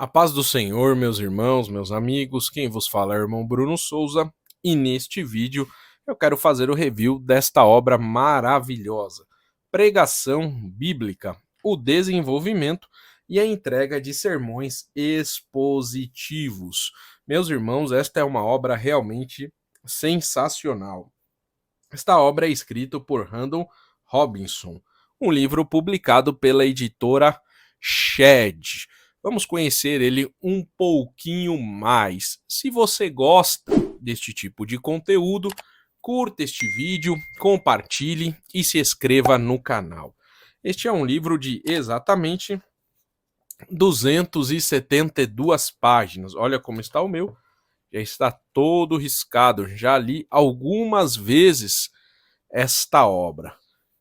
A paz do Senhor, meus irmãos, meus amigos, quem vos fala é o irmão Bruno Souza e neste vídeo eu quero fazer o review desta obra maravilhosa, Pregação Bíblica, o desenvolvimento e a entrega de sermões expositivos. Meus irmãos, esta é uma obra realmente sensacional. Esta obra é escrita por Randall Robinson, um livro publicado pela editora Shed. Vamos conhecer ele um pouquinho mais. Se você gosta deste tipo de conteúdo, curta este vídeo, compartilhe e se inscreva no canal. Este é um livro de exatamente 272 páginas. Olha como está o meu. Já está todo riscado. Já li algumas vezes esta obra.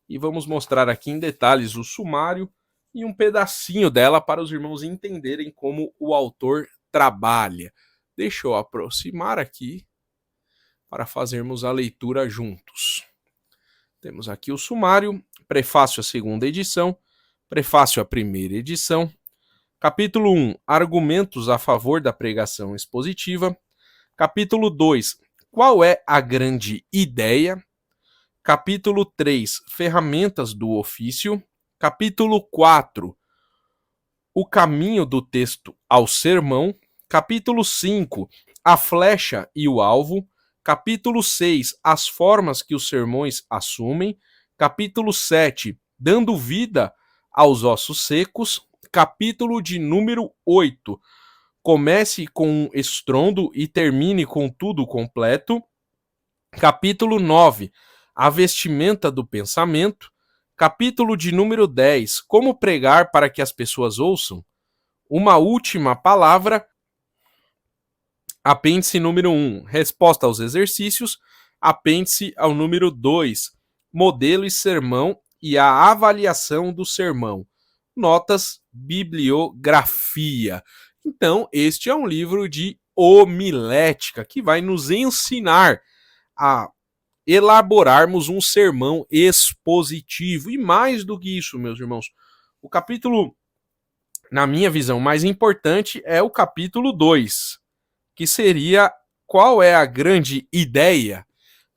E vamos mostrar aqui em detalhes o sumário e um pedacinho dela para os irmãos entenderem como o autor trabalha. Deixa eu aproximar aqui para fazermos a leitura juntos. Temos aqui o sumário, prefácio à segunda edição, prefácio à primeira edição, capítulo 1, argumentos a favor da pregação expositiva, capítulo 2, qual é a grande ideia, capítulo 3, ferramentas do ofício, capítulo 4, o caminho do texto ao sermão, capítulo 5, a flecha e o alvo, capítulo 6, as formas que os sermões assumem, capítulo 7, dando vida aos ossos secos, capítulo de número 8, comece com um estrondo e termine com tudo completo, capítulo 9, a vestimenta do pensamento, capítulo de número 10, como pregar para que as pessoas ouçam, uma última palavra, apêndice número 1, resposta aos exercícios, apêndice ao número 2, modelo e sermão e a avaliação do sermão, notas, bibliografia. Então, este é um livro de homilética que vai nos ensinar a elaborarmos um sermão expositivo. E mais do que isso, meus irmãos, o capítulo, na minha visão, mais importante é o capítulo 2, que seria qual é a grande ideia,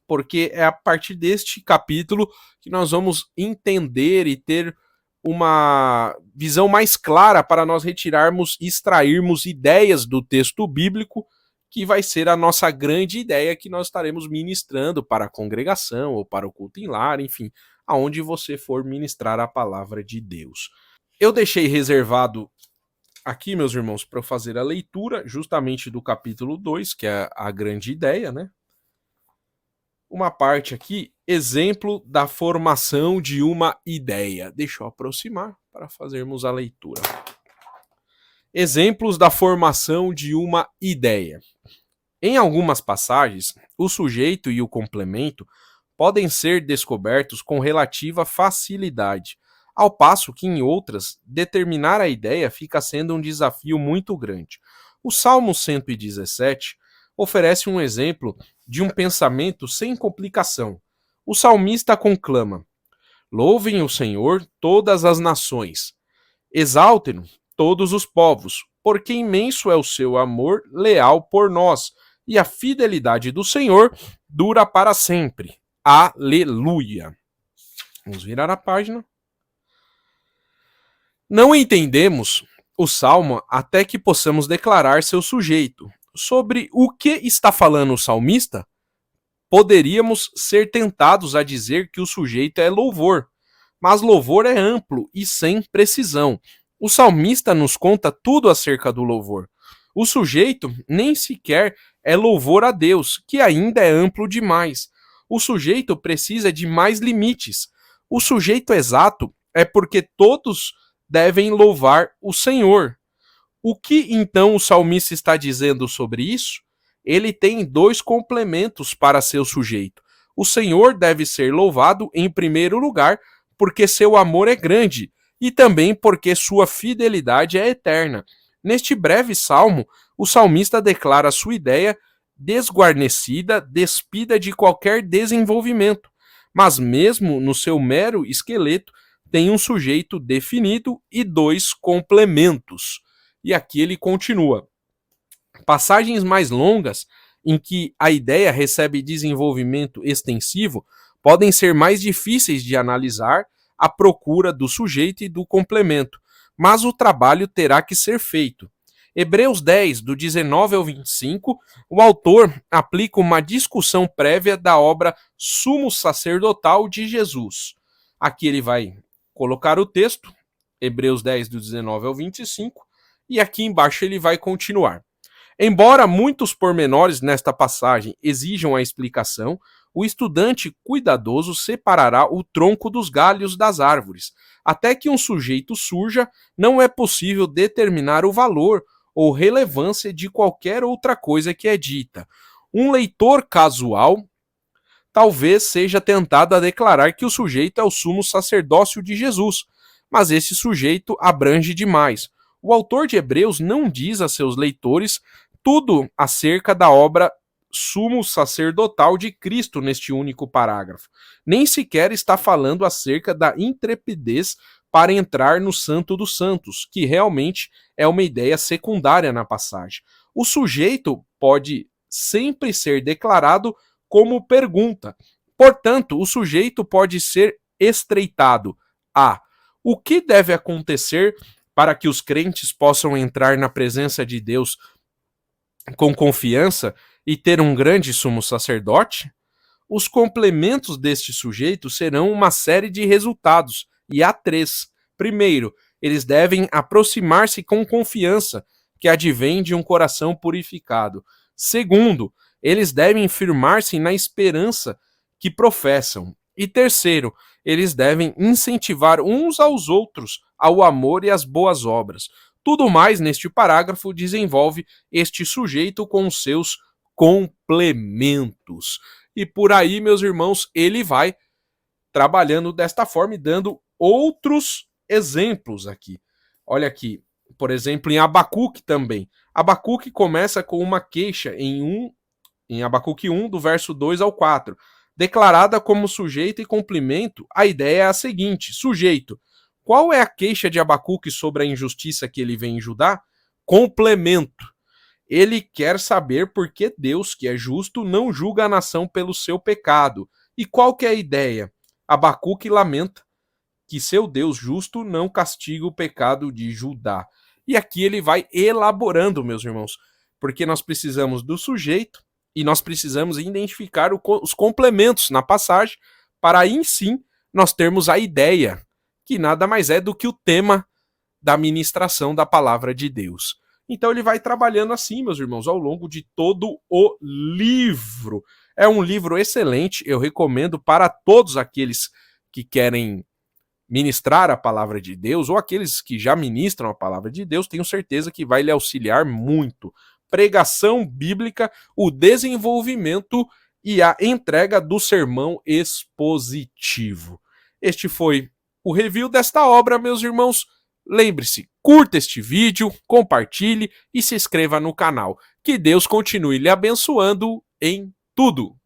porque é a partir deste capítulo que nós vamos entender e ter uma visão mais clara para nós retirarmos e extrairmos ideias do texto bíblico, que vai ser a nossa grande ideia que nós estaremos ministrando para a congregação ou para o culto em lar, enfim, aonde você for ministrar a palavra de Deus. Eu deixei reservado aqui, meus irmãos, para eu fazer a leitura justamente do capítulo 2, que é a grande ideia, né? Uma parte aqui, exemplo da formação de uma ideia. Deixa eu aproximar para fazermos a leitura. Exemplos da formação de uma ideia. Em algumas passagens, o sujeito e o complemento podem ser descobertos com relativa facilidade, ao passo que em outras, determinar a ideia fica sendo um desafio muito grande. O Salmo 117 oferece um exemplo de um pensamento sem complicação. O salmista conclama: louvem o Senhor todas as nações, exaltem-no todos os povos, porque imenso é o seu amor leal por nós, e a fidelidade do Senhor dura para sempre. Aleluia. Vamos virar a página. Não entendemos o Salmo até que possamos declarar seu sujeito. Sobre o que está falando o salmista, poderíamos ser tentados a dizer que o sujeito é louvor, mas louvor é amplo e sem precisão. O salmista nos conta tudo acerca do louvor. O sujeito nem sequer é louvor a Deus, que ainda é amplo demais. O sujeito precisa de mais limites. O sujeito exato é porque todos devem louvar o Senhor. O que então o salmista está dizendo sobre isso? Ele tem dois complementos para seu sujeito. O Senhor deve ser louvado em primeiro lugar, porque seu amor é grande, e também porque sua fidelidade é eterna. Neste breve salmo, o salmista declara sua ideia desguarnecida, despida de qualquer desenvolvimento, mas mesmo no seu mero esqueleto tem um sujeito definido e dois complementos. E aqui ele continua. Passagens mais longas, em que a ideia recebe desenvolvimento extensivo, podem ser mais difíceis de analisar à procura do sujeito e do complemento, mas o trabalho terá que ser feito. Hebreus 10, do 19 ao 25, o autor aplica uma discussão prévia da obra sumo sacerdotal de Jesus. Aqui ele vai colocar o texto, Hebreus 10, do 19 ao 25, e aqui embaixo ele vai continuar. Embora muitos pormenores nesta passagem exijam a explicação, o estudante cuidadoso separará o tronco dos galhos das árvores. Até que um sujeito surja, não é possível determinar o valor ou relevância de qualquer outra coisa que é dita. Um leitor casual talvez seja tentado a declarar que o sujeito é o sumo sacerdócio de Jesus, mas esse sujeito abrange demais. O autor de Hebreus não diz a seus leitores tudo acerca da obra sumo sacerdotal de Cristo neste único parágrafo. Nem sequer está falando acerca da intrepidez para entrar no Santo dos Santos, que realmente é uma ideia secundária na passagem. O sujeito pode sempre ser declarado como pergunta. Portanto, o sujeito pode ser estreitado a: o que deve acontecer para que os crentes possam entrar na presença de Deus com confiança e ter um grande sumo sacerdote? Os complementos deste sujeito serão uma série de resultados, e há três. Primeiro, eles devem aproximar-se com confiança, que advém de um coração purificado. Segundo, eles devem firmar-se na esperança que professam. E terceiro, eles devem incentivar uns aos outros ao amor e às boas obras. Tudo mais neste parágrafo desenvolve este sujeito com os seus complementos. E por aí, meus irmãos, ele vai trabalhando desta forma e dando outros exemplos aqui. Olha aqui, por exemplo, em Abacuque também. Abacuque começa com uma queixa em Abacuque 1, do verso 2 ao 4. Declarada como sujeito e complemento, a ideia é a seguinte: sujeito, qual é a queixa de Abacuque sobre a injustiça que ele vê em Judá? Complemento. Ele quer saber por que Deus, que é justo, não julga a nação pelo seu pecado. E qual que é a ideia? Abacuque lamenta que seu Deus justo não castiga o pecado de Judá. E aqui ele vai elaborando, meus irmãos, porque nós precisamos do sujeito e nós precisamos identificar os complementos na passagem para aí sim nós termos a ideia, que nada mais é do que o tema da ministração da palavra de Deus. Então ele vai trabalhando assim, meus irmãos, ao longo de todo o livro. É um livro excelente, eu recomendo para todos aqueles que querem ministrar a palavra de Deus, ou aqueles que já ministram a palavra de Deus, tenho certeza que vai lhe auxiliar muito. Pregação bíblica, o desenvolvimento e a entrega do sermão expositivo. Este foi o review desta obra, meus irmãos. Lembre-se, curta este vídeo, compartilhe e se inscreva no canal. Que Deus continue lhe abençoando em tudo.